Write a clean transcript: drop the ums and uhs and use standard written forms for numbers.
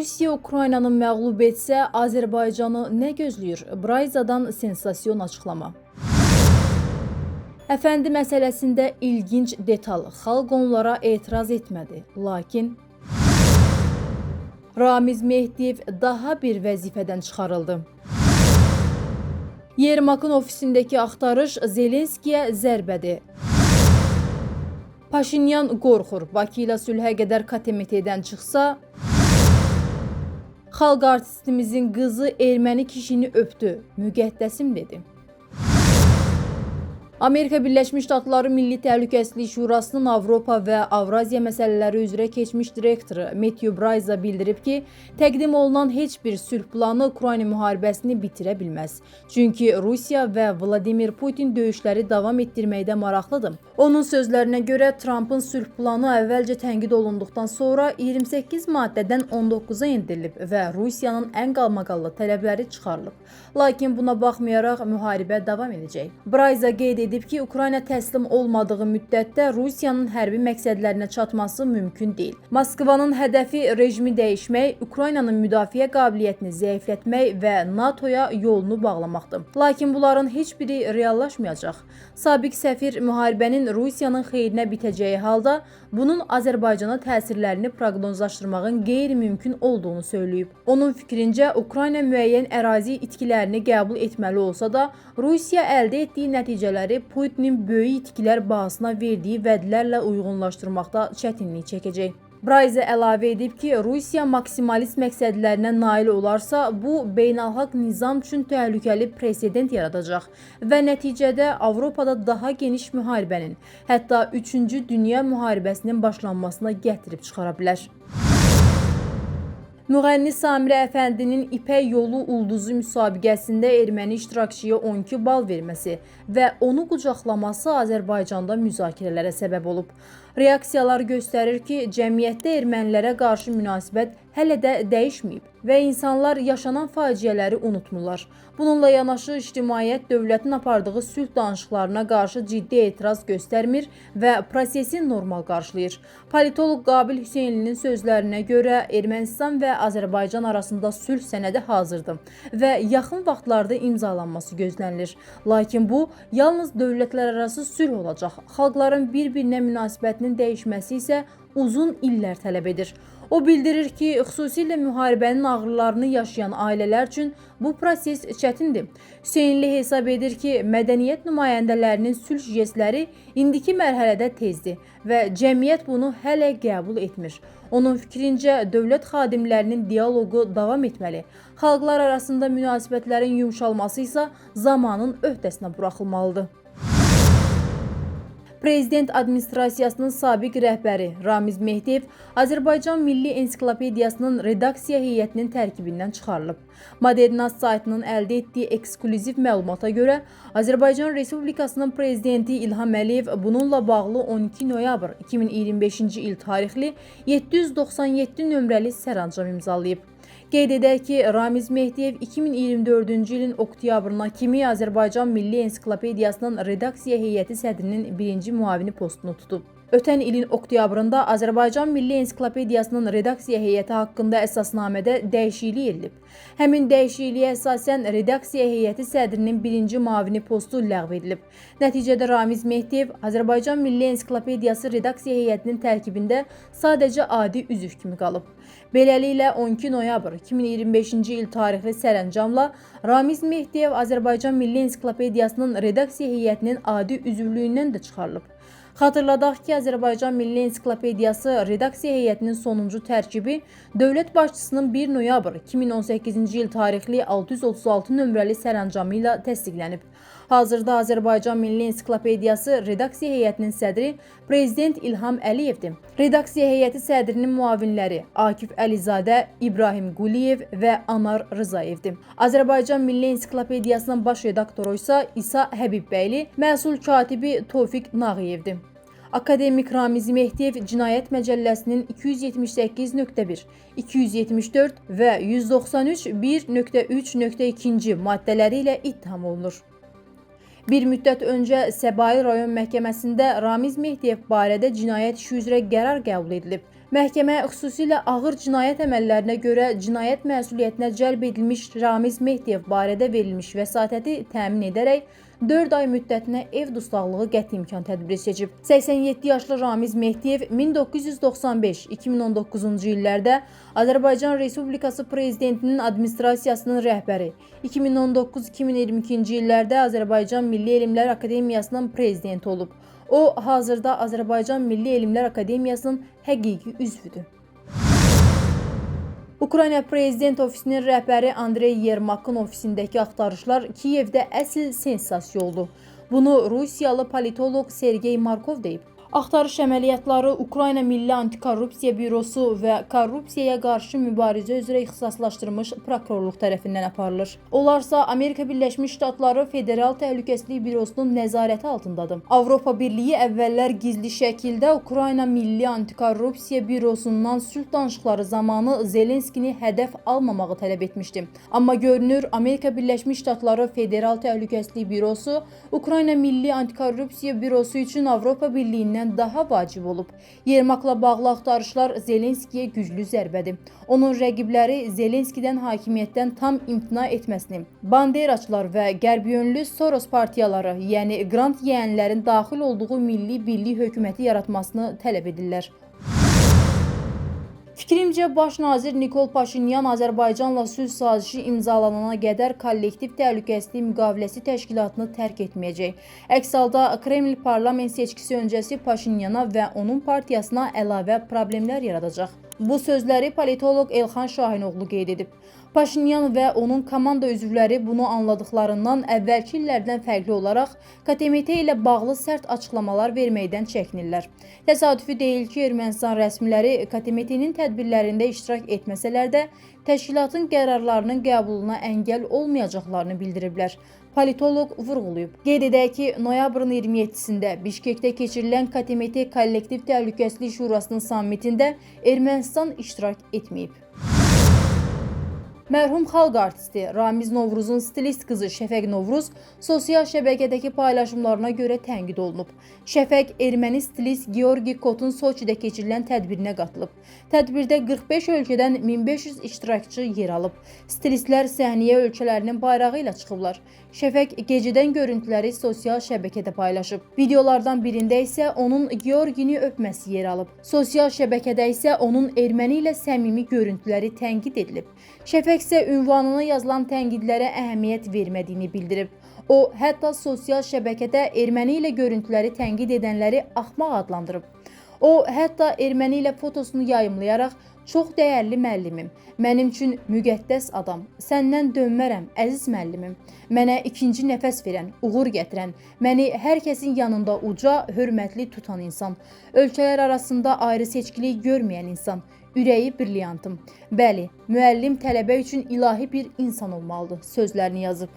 Rusiya Ukraynanı məğlub etsə, Azərbaycanı nə gözləyir? Brayzadan sensasiyon açıqlama. Əfəndi məsələsində ilginc detal. Xalq onlara etiraz etmədi. Lakin Ramiz Mehdiyev daha bir vəzifədən çıxarıldı. Yermakın ofisindəki axtarış Zelenskiyə zərbədir. Paşinyan qorxur. Bakı ilə sülhə qədər KMT'dən çıxsa, xalq artistimizin qızı erməni kişini öpdü. Müqəddəsim dedi. Amerika Birləşmiş Ştatları Milli Təhlükəsizlik Şurasının Avropa və Avraziya məsələləri üzrə keçmiş direktoru Matthew Brayza bildirib ki, təqdim olunan heç bir sülh planı Ukrayna müharibəsini bitirə bilməz. Çünki Rusiya və Vladimir Putin döyüşləri davam etdirməkdə maraqlıdır. Onun sözlərinə görə Trumpın sülh planı əvvəlcə tənqid olunduqdan sonra 28 maddədən 19-a endirilib və Rusiyanın ən qalmaqallı tələbləri çıxarılıb. Lakin buna baxmayaraq müharibə davam edəcək. Brayza qeyd edib ki, Ukrayna təslim olmadığı müddətdə Rusiyanın hərbi məqsədlərinə çatması mümkün deyil. Moskvanın hədəfi rejimi dəyişmək, Ukraynanın müdafiə qabiliyyətini zəiflətmək və NATO-ya yolunu bağlamaqdır. Lakin bunların heç biri reallaşmayacaq. Sabiq səfir müharibənin Rusiyanın xeyrinə bitəcəyi halda bunun Azərbaycana təsirlərini proqnozlaşdırmağın qeyri-mümkün olduğunu söyləyib. Onun fikrincə, Ukrayna müəyyən ərazi itkilərini qəbul etməli olsa da, Rusiya əldə etdiyi nəticələri Putinin böyük itkilər bahasına verdiyi vədlərlə uyğunlaşdırmaqda çətinlik çəkəcək. Brayza əlavə edib ki, Rusiya maksimalist məqsədlərinə nail olarsa, bu beynəlxalq nizam üçün təhlükəli presedent yaradacaq və nəticədə Avropada daha geniş müharibənin, hətta 3-cü Dünya müharibəsinin başlanmasına gətirib çıxara bilər. Müğənni Samirə Əfəndinin İpək Yolu Ulduzu müsabiqəsində erməni iştirakçıya 12 bal verməsi və onu qucaqlaması Azərbaycanda müzakirələrə səbəb olub. Reaksiyalar göstərir ki, cəmiyyətdə ermənilərə qarşı münasibət hələ də dəyişməyib və insanlar yaşanan faciələri unutmurlar. Bununla yanaşı ictimaiyyət dövlətin apardığı sülh danışıqlarına qarşı ciddi etiraz göstərmir və prosesi normal qarşılayır. Politoloq Qabil Hüseynlinin sözlərinə görə Ermənistan və Azərbaycan arasında sülh sənədi hazırdır və yaxın vaxtlarda imzalanması gözlənilir. Lakin bu yalnız dövlətlərarası sülh olacaq. Xalqların bir-birinə münasibətinin dəyişməsi isə uzun illər tələb edir. O bildirir ki, xüsusilə müharibənin ağrılarını yaşayan ailələr üçün bu proses çətindir. Hüseynli hesab edir ki, mədəniyyət nümayəndələrinin sülh jestləri indiki mərhələdə tezdir və cəmiyyət bunu hələ qəbul etmir. Onun fikrincə, dövlət xadimlərinin dialoqu davam etməli. Xalqlar arasında münasibətlərin yumşalması isə zamanın öhdəsinə buraxılmalıdır. Prezident administrasiyasının sabiq rəhbəri Ramiz Mehdiyev Azərbaycan Milli Ensiklopediyasının redaksiya heyətinin tərkibindən çıxarılıb. Modernast saytının əldə etdiyi eksklüziv məlumata görə Azərbaycan Respublikasının prezidenti İlham Əliyev bununla bağlı 12 noyabr 2025-ci il tarixli 797 nömrəli sərəncam imzalayıb. Qeyd edək ki, Ramiz Mehdiyev 2024-cü ilin oktyabrına kimi Azərbaycan Milli Ensiklopediyasının redaksiya heyəti sədrinin birinci müavini postunu tutub. Ötən ilin oktyabrında Azərbaycan Milli Ensiklopediyasının redaksiya heyəti haqqında əsasnamədə dəyişiklik edilib. Həmin dəyişikliyə əsasən redaksiya heyəti sədrinin birinci müavini postu ləğv edilib. Nəticədə Ramiz Mehdiyev Azərbaycan Milli Ensiklopediyası redaksiya heyətinin tərkibində sadəcə adi üzv kimi qalıb. Beləliklə 12 noyabr 2025-ci il tarixli sərəncamla Ramiz Mehdiyev Azərbaycan Milli Ensiklopediyasının redaksiya heyətinin adi üzvlüyündən də çıxarılıb. Xatırladaq ki, Azərbaycan Milli Ensiklopediyası redaksiya heyətinin sonuncu tərkibi dövlət başçısının 1 noyabr 2018-ci il tarixli 636 nömrəli sərəncamı ilə təsdiqlənib. Hazırda Azərbaycan Milli Ensiklopediyası redaksiya heyətinin sədri Prezident İlham Əliyevdir. Redaksiya heyəti sədrinin müavinləri Akif Əlizadə, İbrahim Quliyev və Anar Rızayevdir. Azərbaycan Milli Ensiklopediyasının baş redaktoru isə İsa Həbibbəyli, məsul katibi Tofiq Nağıyevdir. Akademik Ramiz Mehdiyev Cinayət Məcəlləsinin 278.1, 274 və 193.1.3.2 maddələri ilə ittiham olunur. Bir müddət öncə Səbail rayon məhkəməsində Ramiz Mehdiyev barədə cinayət işi üzrə qərar qəbul edilib. Məhkəmə xüsusilə ağır cinayət əməllərinə görə cinayət məsuliyyətinə cəlb edilmiş Ramiz Mehdiyev barədə verilmiş vəsatəti təmin edərək 4 ay müddətinə ev dustaqlığı qəti imkan tədbiri seçib. 87 yaşlı Ramiz Mehdiyev 1995-2019-cu illərdə Azərbaycan Respublikası Prezidentinin administrasiyasının rəhbəri, 2019-2022-ci illərdə Azərbaycan Milli Elmlər Akademiyasının prezidenti olub. O, hazırda Azərbaycan Milli Elmlər Akademiyasının həqiqi üzvüdür. Ukrayna Prezident Ofisinin rəhbəri Andrey Yermakın ofisindəki axtarışlar Kiyevdə əsl sensasiya oldu. Bunu Rusiyalı politoloq Sergey Markov deyib. Axtarış əməliyyatları Ukrayna Milli Antikorrupsiya Bürosu və korrupsiyaya qarşı mübarizə üzrə ixtisaslaşdırılmış prokurorluq tərəfindən aparılır. Onlarsa Amerika Birləşmiş Ştatları Federal Təhlükəsizlik Bürosunun nəzarəti altındadır. Avropa Birliyi əvvəllər gizli şəkildə Ukrayna Milli Antikorrupsiya Bürosundan sülh danışıqları zamanı Zelenskini hədəf almamağı tələb etmişdi. Amma görünür, Amerika Birləşmiş Ştatları Federal Təhlükəsizlik Bürosu Ukrayna Milli Antikorrupsiya Bürosu üçün Avropa Birliyindən daha vacib olub. Yermakla bağlı axtarışlar Zelenskiyə güclü zərbədir. Onun rəqibləri Zelenskidən hakimiyyətdən tam imtina etməsini, banderaçılar və qərbiyönlü Soros partiyaları, yəni qrant yeyənlərin daxil olduğu milli birlik hökuməti yaratmasını tələb edirlər. Fikrimcə, Baş nazir Nikol Paşinyan Azərbaycanla sülh sazişi imzalanana qədər kollektiv təhlükəsizlik müqaviləsi təşkilatını tərk etməyəcək. Əks halda Kreml parlament seçkisi öncəsi Paşinyana və onun partiyasına əlavə problemlər yaradacaq. Bu sözləri politoloq Elxan Şahinoğlu qeyd edib. Paşinyan və onun komanda üzvləri bunu anladıqlarından əvvəlki illərdən fərqli olaraq KTMT ilə bağlı sərt açıqlamalar verməkdən çəkinirlər. Təsadüfi deyil ki, Ermənistan rəsmiləri KTMT-nin tədbirlərində iştirak etməsələr də təşkilatın qərarlarının qəbuluna əngəl olmayacaqlarını bildiriblər. Politoloq vurğulayıb. Qeyd edək ki, noyabrın 27-sində Bişkekdə keçirilən KTMT Kollektiv Təhlükəsizlik Şurasının sammitində Ermənistan iştirak etməyib. Mərhum xalq artisti Ramiz Novruzun stilist qızı Şəfəq Novruz sosial şəbəkədəki paylaşımlarına görə tənqid olunub. Şəfəq erməni stilist Georgi Kotun Soçidə keçirilən tədbirinə qatılıb. Tədbirdə 45 ölkədən 1500 iştirakçı yer alıb. Stilistlər səhnəyə ölkələrinin bayrağı ilə çıxıblar. Şəfəq gecədən görüntüləri sosial şəbəkədə paylaşıb. Videolardan birində isə onun Georgini öpməsi yer alıb. Sosial şəbəkədə isə onun erməni ilə səmimi görüntüləri tənqid edilib. Şəfəq isə ünvanına yazılan tənqidlərə əhəmiyyət vermədiyini bildirib. O, hətta sosial şəbəkədə erməni ilə görüntüləri tənqid edənləri axmaq adlandırıb. O, hətta erməni ilə fotosunu yayımlayaraq "Çox dəyərli müəllimim, mənim üçün müqəddəs adam, səndən dönmərəm, əziz müəllimim, mənə ikinci nəfəs verən, uğur gətirən, məni hər kəsin yanında uca, hörmətli tutan insan, ölkələr arasında ayrı seçkilik görməyən insan, ürəyi brilyantım. Bəli, müəllim tələbə üçün ilahi bir insan olmalıdır" sözlərini yazıb.